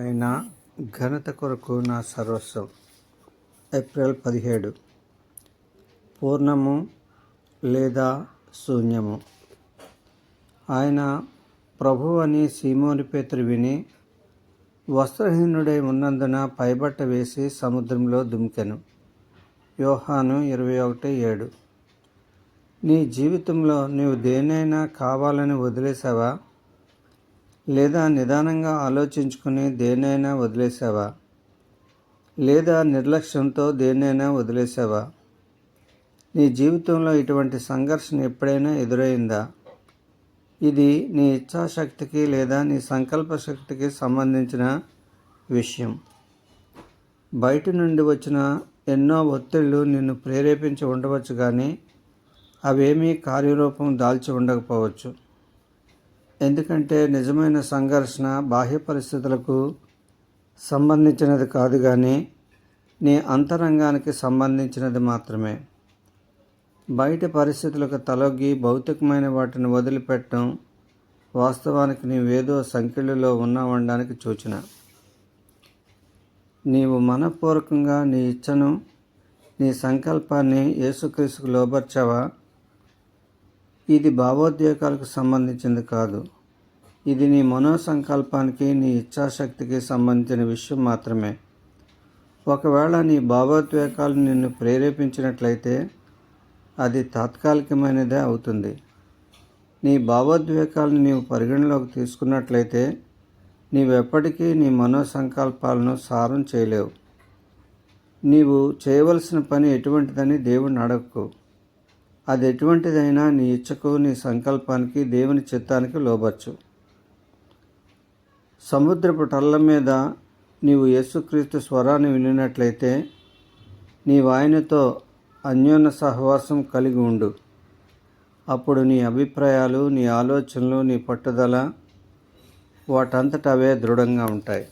ఆయన ఘనత కొరకు నా సర్వస్వం. ఏప్రిల్ 17. పూర్ణము లేదా శూన్యము. ఆయన ప్రభువు అని సీమోను పేతురు విని వస్త్రహీనుడై ఉన్నందున పైబట్ట వేసి సముద్రంలో దుమికెను. యోహాను 21:7. నీ జీవితంలో నీవు దేన్నైనా కావాలని వదిలేసావా? లేదా నిదానంగా ఆలోచించుకుని దేన్నైనా వదిలేసావా? లేదా నిర్లక్ష్యంతో దేన్నైనా వదిలేసావా? నీ జీవితంలో ఇటువంటి సంఘర్షణ ఎప్పుడైనా ఎదురైందా? ఇది నీ ఇచ్ఛాశక్తికి లేదా నీ సంకల్ప శక్తికి సంబంధించిన విషయం. బయట నుండి వచ్చిన ఎన్నో ఒత్తిళ్లు నిన్ను ప్రేరేపించి ఉండవచ్చు, కానీ అవేమీ కార్యరూపం దాల్చి ఉండకపోవచ్చు. ఎందుకంటే నిజమైన సంఘర్షణ బాహ్య పరిస్థితులకు సంబంధించినది కాదు, కానీ నీ అంతరంగానికి సంబంధించినది మాత్రమే. బయట పరిస్థితులకు తలొగ్గి భౌతికమైన వాటిని వదిలిపెట్టడం వాస్తవానికి నీవేదో సంకెళ్ళలో ఉన్నావనడానికి సూచన. నీవు మనఃపూర్వకంగా నీ ఇచ్చను, నీ సంకల్పాన్ని యేసుక్రీస్తుకు లోబర్చావా? ఇది భావోద్వేగాలకు సంబంధించింది కాదు. ఇది నీ మనోసంకల్పానికి, నీ ఇచ్ఛాశక్తికి సంబంధించిన విషయం మాత్రమే. ఒకవేళ నీ భావోద్వేగాలు నిన్ను ప్రేరేపించినట్లయితే అది తాత్కాలికమైనదే అవుతుంది. నీ భావోద్వేగాలను నీవు పరిగణలోకి తీసుకున్నట్లయితే నీవెప్పటికీ నీ మనోసంకల్పాలను సారం చేయలేవు. నీవు చేయవలసిన పని ఎటువంటిదని దేవుని అడగకు. అది ఎటువంటిదైనా నీ ఇచ్చకు, నీ సంకల్పానికి, దేవుని చిత్తానికి లోబర్చు. సముద్రపు టల్ల మీద నీవు యేసుక్రీస్తు స్వరాన్ని వినినట్లయితే నీవు ఆయనతో అన్యోన్య సహవాసం కలిగి ఉండు. అప్పుడు నీ అభిప్రాయాలు, నీ ఆలోచనలు, నీ పట్టుదల వాటంతట అవే దృఢంగా ఉంటాయి.